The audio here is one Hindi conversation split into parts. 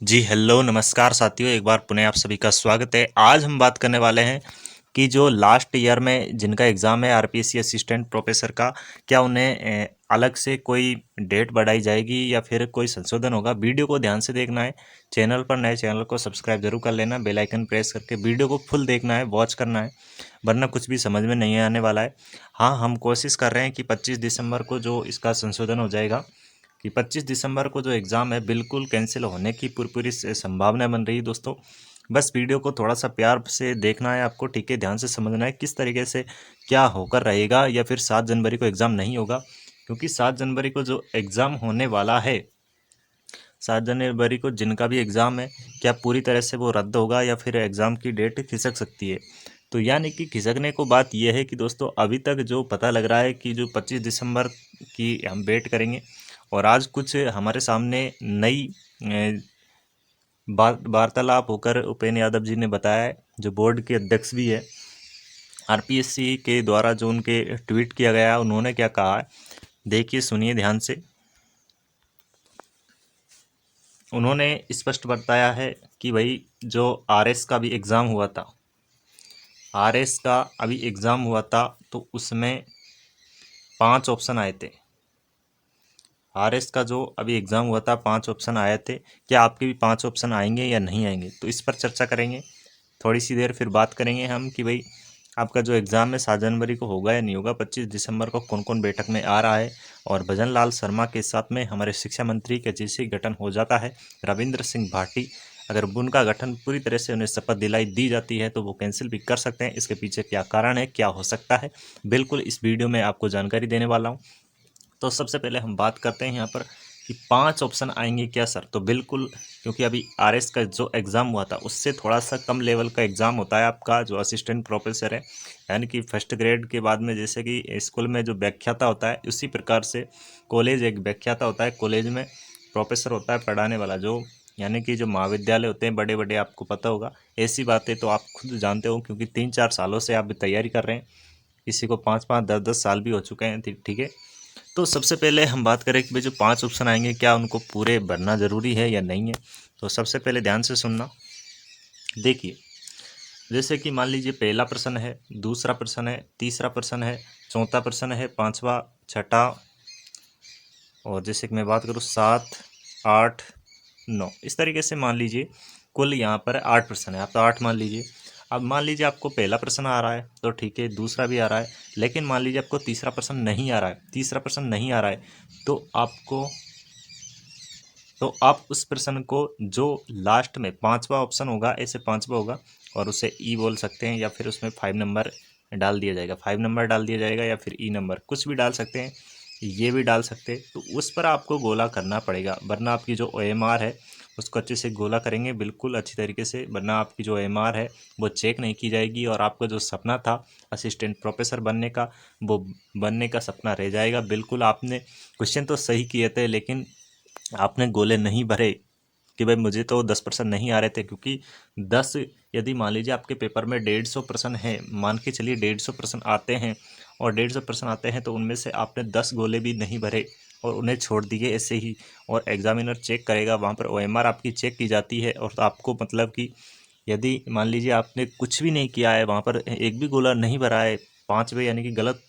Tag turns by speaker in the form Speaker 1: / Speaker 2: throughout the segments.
Speaker 1: जी हेलो नमस्कार साथियों, एक बार पुनः आप सभी का स्वागत है। आज हम बात करने वाले हैं कि जो लास्ट ईयर में जिनका एग्ज़ाम है आरपीएससी असिस्टेंट प्रोफेसर का, क्या उन्हें अलग से कोई डेट बढ़ाई जाएगी या फिर कोई संशोधन होगा। वीडियो को ध्यान से देखना है। चैनल पर नए चैनल को सब्सक्राइब जरूर कर लेना, बेल आइकन प्रेस करके वीडियो को फुल देखना है, वॉच करना है, वरना कुछ भी समझ में नहीं आने वाला है। हाँ, हम कोशिश कर रहे हैं कि 25 दिसंबर को जो इसका संशोधन हो जाएगा, कि 25 दिसंबर को जो एग्ज़ाम है बिल्कुल कैंसिल होने की पूरी पूरी संभावना बन रही है दोस्तों। बस वीडियो को थोड़ा सा प्यार से देखना है आपको, ठीक है, ध्यान से समझना है किस तरीके से क्या होकर रहेगा, या फिर 7 जनवरी को एग्ज़ाम नहीं होगा। क्योंकि 7 जनवरी को जो एग्ज़ाम होने वाला है, 7 जनवरी को जिनका भी एग्ज़ाम है, क्या पूरी तरह से वो रद्द होगा या फिर एग्ज़ाम की डेट खिसक सकती है। तो यानी कि खिसकने को बात यह है कि दोस्तों अभी तक जो पता लग रहा है कि जो 25 दिसंबर की हम वेट करेंगे। और आज कुछ हमारे सामने नई वार्तालाप होकर उपेंद्र यादव जी ने बताया है, जो बोर्ड के अध्यक्ष भी है आरपीएससी के द्वारा, जो उनके ट्वीट किया गया है, उन्होंने क्या कहा है देखिए, सुनिए ध्यान से। उन्होंने स्पष्ट बताया है कि भाई जो आरएस का भी एग्ज़ाम हुआ था, आरएस का अभी एग्ज़ाम हुआ था, तो उसमें 5 ऑप्शन आए थे। आरएस का जो अभी एग्ज़ाम हुआ था 5 ऑप्शन आए थे। क्या आपके भी 5 ऑप्शन आएंगे या नहीं आएंगे, तो इस पर चर्चा करेंगे थोड़ी सी देर। फिर बात करेंगे हम कि भाई आपका जो एग्ज़ाम है 7 जनवरी को होगा या नहीं होगा, 25 दिसंबर को कौन कौन बैठक में आ रहा है। और भजन लाल शर्मा के साथ में हमारे शिक्षा मंत्री का जैसे गठन हो जाता है, रविंद्र सिंह भाटी, अगर उनका गठन पूरी तरह से उन्हें शपथ दिलाई दी जाती है तो वो कैंसिल भी कर सकते हैं। इसके पीछे क्या कारण है, क्या हो सकता है, बिल्कुल इस वीडियो में आपको जानकारी देने वाला हूँ। तो सबसे पहले हम बात करते हैं यहाँ पर कि 5 ऑप्शन आएंगे क्या सर, तो बिल्कुल, क्योंकि अभी आरएस का जो एग्ज़ाम हुआ था उससे थोड़ा सा कम लेवल का एग्ज़ाम होता है आपका जो असिस्टेंट प्रोफेसर है, यानी कि फर्स्ट ग्रेड के बाद में जैसे कि स्कूल में जो व्याख्याता होता है, उसी प्रकार से कॉलेज एक व्याख्याता होता है। कॉलेज में प्रोफेसर होता है पढ़ाने वाला, जो यानी कि जो महाविद्यालय होते हैं बड़े बड़े, आपको पता होगा। ऐसी बातें तो आप खुद जानते हो, क्योंकि 3-4 सालों से आप तैयारी कर रहे हैं, किसी को 5-5 10-10 साल भी हो चुके हैं, ठीक है। तो सबसे पहले हम बात करें कि भाई जो 5 ऑप्शन आएंगे, क्या उनको पूरे भरना ज़रूरी है या नहीं है। तो सबसे पहले ध्यान से सुनना। देखिए, जैसे कि मान लीजिए पहला प्रश्न है, दूसरा प्रश्न है, तीसरा प्रश्न है, चौथा प्रश्न है, पांचवा, छठा, और जैसे कि मैं बात करूँ 7, 8, 9, इस तरीके से मान लीजिए कुल यहाँ पर 8 प्रश्न है। आप तो 8 मान लीजिए। अब मान लीजिए आपको पहला प्रश्न आ रहा है तो ठीक है, दूसरा भी आ रहा है, लेकिन मान लीजिए आपको तीसरा प्रश्न नहीं आ रहा है, तीसरा प्रश्न नहीं आ रहा है, तो आप उस प्रश्न को जो लास्ट में पांचवा ऑप्शन होगा, ऐसे पांचवा होगा, और उसे ई बोल सकते हैं, या फिर उसमें 5 नंबर डाल दिया जाएगा, 5 नंबर डाल दिया जाएगा, या फिर ई नंबर कुछ भी डाल सकते हैं, ये भी डाल सकते हैं। तो उस पर आपको गोला करना पड़ेगा, वरना आपकी जो ओएमआर है उसको अच्छे से गोला करेंगे बिल्कुल अच्छी तरीके से, वरना आपकी जो ओएमआर है वो चेक नहीं की जाएगी, और आपका जो सपना था असिस्टेंट प्रोफेसर बनने का, वो बनने का सपना रह जाएगा। बिल्कुल आपने क्वेश्चन तो सही किए थे, लेकिन आपने गोले नहीं भरे कि भाई मुझे तो 10% नहीं आ रहे थे। क्योंकि 10, यदि मान लीजिए आपके पेपर में 150 प्रश्न है, मान के चलिए 150 प्रश्न आते हैं, और 150 प्रश्न आते हैं, तो उनमें से आपने 10 गोले भी नहीं भरे और उन्हें छोड़ दिए ऐसे ही, और एग्जामिनर चेक करेगा, वहाँ पर ओएमआर आपकी चेक की जाती है, और आपको मतलब कि यदि मान लीजिए आपने कुछ भी नहीं किया है, वहाँ पर एक भी गोला नहीं भरा है, पाँचवें यानी कि गलत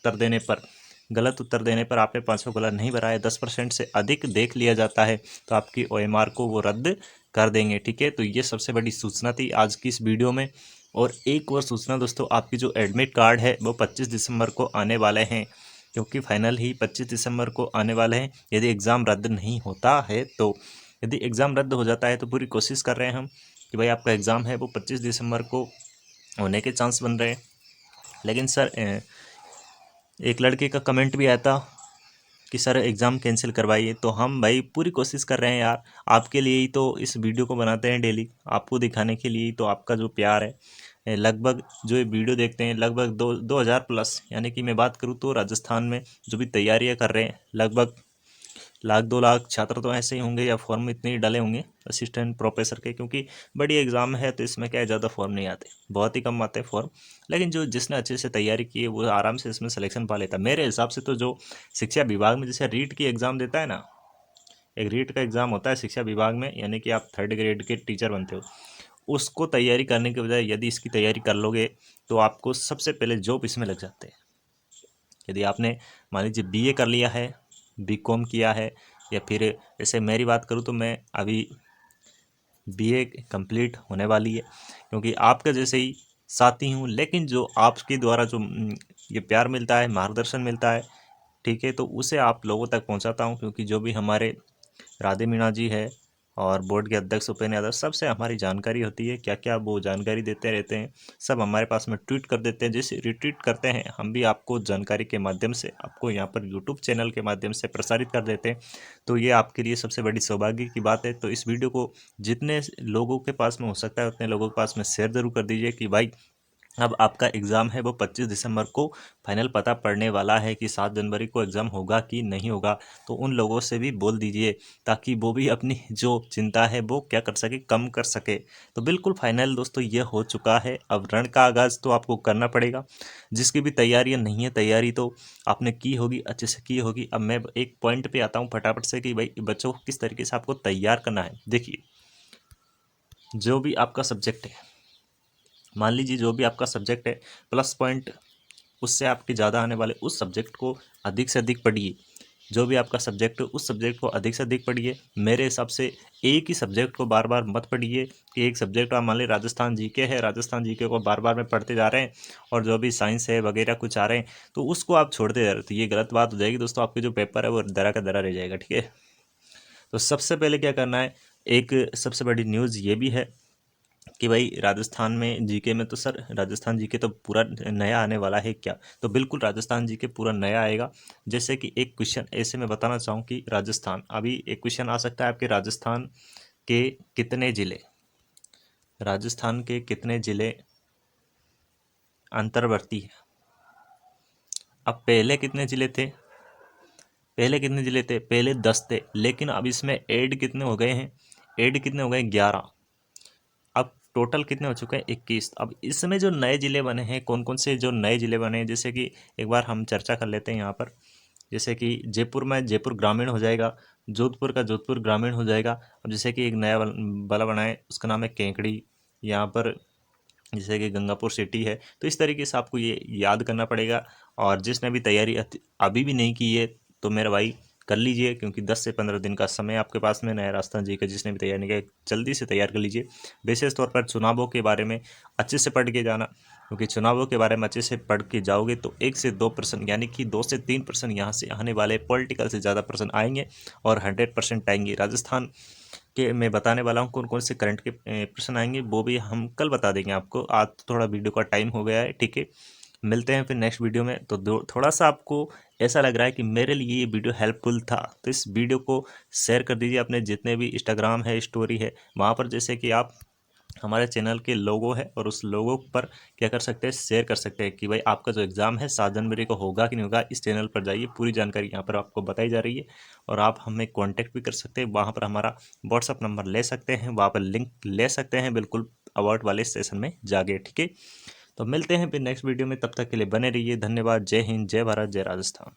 Speaker 1: उत्तर देने पर आपने पाँचवा गोला नहीं भरा है, 10% से अधिक देख लिया जाता है, तो आपकी ओएमआर को वो रद्द कर देंगे, ठीक है। तो ये सबसे बड़ी सूचना थी आज की इस वीडियो में। और एक और सूचना दोस्तों, आपकी जो एडमिट कार्ड है वो 25 दिसंबर को आने वाले हैं, क्योंकि फाइनल ही 25 दिसंबर को आने वाले हैं। यदि एग्ज़ाम रद्द नहीं होता है तो, यदि एग्ज़ाम रद्द हो जाता है तो पूरी कोशिश कर रहे हैं हम कि भाई आपका एग्ज़ाम है वो 25 दिसंबर को होने के चांस बन रहे हैं। लेकिन सर एक लड़के का कमेंट भी आया था कि सर एग्ज़ाम कैंसिल करवाइए, तो हम भाई पूरी कोशिश कर रहे हैं यार, आपके लिए ही तो इस वीडियो को बनाते हैं डेली, आपको दिखाने के लिए ही तो। आपका जो प्यार है, लगभग जो ये वीडियो देखते हैं लगभग 2000 प्लस, यानी कि मैं बात करूँ तो राजस्थान में जो भी तैयारियां कर रहे हैं, लगभग 1-2 लाख छात्र तो ऐसे ही होंगे, या फॉर्म इतने ही डाले होंगे असिस्टेंट प्रोफेसर के, क्योंकि बड़ी एग्ज़ाम है तो इसमें क्या है, ज़्यादा फॉर्म नहीं आते, बहुत ही कम आते हैं फॉर्म। लेकिन जो जिसने अच्छे से तैयारी की है वो आराम से इसमें सिलेक्शन पा लेता है। मेरे हिसाब से तो जो शिक्षा विभाग में जैसे रीट की एग्ज़ाम देता है ना, एक रीट का एग्ज़ाम होता है शिक्षा विभाग में, यानी कि आप 3rd ग्रेड के टीचर बनते हो। उसको तैयारी करने के बजाय यदि इसकी तैयारी कर लोगे तो आपको सबसे पहले जॉब इसमें लग जाते हैं। यदि आपने मान लीजिए बीए कर लिया है, बीकॉम किया है, या फिर जैसे मेरी बात करूँ तो मैं अभी बीए कंप्लीट होने वाली है, क्योंकि आपका जैसे ही साथी हूँ, लेकिन जो आपके द्वारा जो ये प्यार मिलता है, मार्गदर्शन मिलता है, ठीक है, तो उसे आप लोगों तक पहुंचाता हूं, क्योंकि जो भी हमारे राधे मीणा जी है और बोर्ड के अध्यक्ष उपेन्द्र यादव, सबसे हमारी जानकारी होती है, क्या क्या वो जानकारी देते रहते हैं, सब हमारे पास में ट्वीट कर देते हैं। जैसे रिट्वीट करते हैं हम भी आपको जानकारी के माध्यम से आपको यहाँ पर यूट्यूब चैनल के माध्यम से प्रसारित कर देते हैं। तो ये आपके लिए सबसे बड़ी सौभाग्य की बात है। तो इस वीडियो को जितने लोगों के पास में हो सकता है उतने लोगों के पास में शेयर ज़रूर कर दीजिए कि भाई अब आपका एग्ज़ाम है वो 25 दिसंबर को फाइनल पता पड़ने वाला है कि 7 जनवरी को एग्ज़ाम होगा कि नहीं होगा। तो उन लोगों से भी बोल दीजिए ताकि वो भी अपनी जो चिंता है वो क्या कर सके, कम कर सके। तो बिल्कुल फाइनल दोस्तों ये हो चुका है। अब रण का आगाज़ तो आपको करना पड़ेगा। जिसकी भी तैयारियां नहीं है, तैयारी तो आपने की होगी, अच्छे से की होगी। अब मैं एक पॉइंट पे आता हूँ फटाफट से कि भाई बच्चों को किस तरीके से आपको तैयार करना है। देखिए, जो भी आपका सब्जेक्ट है, मान लीजिए जो भी आपका सब्जेक्ट है, प्लस पॉइंट उससे आपके ज़्यादा आने वाले उस सब्जेक्ट को अधिक से अधिक पढ़िए। जो भी आपका सब्जेक्ट है उस सब्जेक्ट को अधिक से अधिक पढ़िए। मेरे हिसाब से एक ही सब्जेक्ट को बार बार मत पढ़िए कि एक सब्जेक्ट आप मान लीजिए राजस्थान जीके है, राजस्थान जीके को बार बार में पढ़ते जा रहे हैं, और जो भी साइंस है वगैरह कुछ आ रहे हैं तो उसको आप छोड़ते जा रहे हो, तो ये गलत बात हो जाएगी दोस्तों। आपके जो पेपर है वो दरा का दरा रह जाएगा, ठीक है। तो सबसे पहले क्या करना है, एक सबसे बड़ी न्यूज़ ये भी है कि भाई राजस्थान में जीके में, तो सर राजस्थान जीके तो पूरा नया आने वाला है क्या? तो बिल्कुल राजस्थान जीके पूरा नया आएगा। जैसे कि एक क्वेश्चन ऐसे मैं बताना चाहूँ कि राजस्थान, अभी एक क्वेश्चन आ सकता है आपके, राजस्थान के कितने जिले, राजस्थान के कितने जिले अंतर्वर्ती है। अब पहले कितने जिले थे, पहले कितने जिले थे, पहले 10 थे, लेकिन अब इसमें ऐड कितने हो गए हैं, ऐड कितने हो गए, 11। अब टोटल कितने हो चुके हैं, 21। अब इसमें जो नए ज़िले बने हैं, कौन कौन से जो नए ज़िले बने हैं, जैसे कि एक बार हम चर्चा कर लेते हैं यहाँ पर। जैसे कि जयपुर में जयपुर ग्रामीण हो जाएगा, जोधपुर का जोधपुर ग्रामीण हो जाएगा। अब जैसे कि एक नया वाला बना है, उसका नाम है केंकड़ी, यहाँ पर जैसे कि गंगापुर सिटी है। तो इस तरीके से आपको ये याद करना पड़ेगा। और जिसने भी तैयारी अभी भी नहीं की है तो मेरा भाई कर लीजिए, क्योंकि 10 से 15 दिन का समय आपके पास में नया राजस्थान जी का, जिसने भी तैयारी नहीं किया जल्दी से तैयार कर लीजिए। विशेष तौर पर चुनावों के बारे में अच्छे से पढ़ के जाना, क्योंकि चुनावों के बारे में अच्छे से पढ़ के जाओगे तो 1 से 2% यानी कि 2 से 3% यहाँ से आने वाले पॉलिटिकल से ज़्यादा प्रश्न आएंगे, और 100% आएंगे। राजस्थान के मैं बताने वाला हूँ कौन कौन से करंट के प्रश्न आएंगे, वो भी हम कल बता देंगे आपको। आज तो थोड़ा वीडियो का टाइम हो गया है, ठीक है। मिलते हैं फिर नेक्स्ट वीडियो में। तो थोड़ा सा आपको ऐसा लग रहा है कि मेरे लिए ये वीडियो हेल्पफुल था, तो इस वीडियो को शेयर कर दीजिए अपने जितने भी इंस्टाग्राम है, स्टोरी है, वहाँ पर। जैसे कि आप हमारे चैनल के लोगो है और उस लोगो पर क्या कर सकते हैं, शेयर कर सकते हैं कि भाई आपका जो एग्ज़ाम है 7 जनवरी को होगा कि नहीं होगा। इस चैनल पर जाइए, पूरी जानकारी यहाँ पर आपको बताई जा रही है। और आप हमें कांटेक्ट भी कर सकते हैं, वहाँ पर हमारा व्हाट्सअप नंबर ले सकते हैं, वहाँ पर लिंक ले सकते हैं, बिल्कुल अवार्ड वाले सेशन में जाके, ठीक है। तो मिलते हैं फिर नेक्स्ट वीडियो में, तब तक के लिए बने रहिए। धन्यवाद। जय हिंद, जय भारत, जय राजस्थान।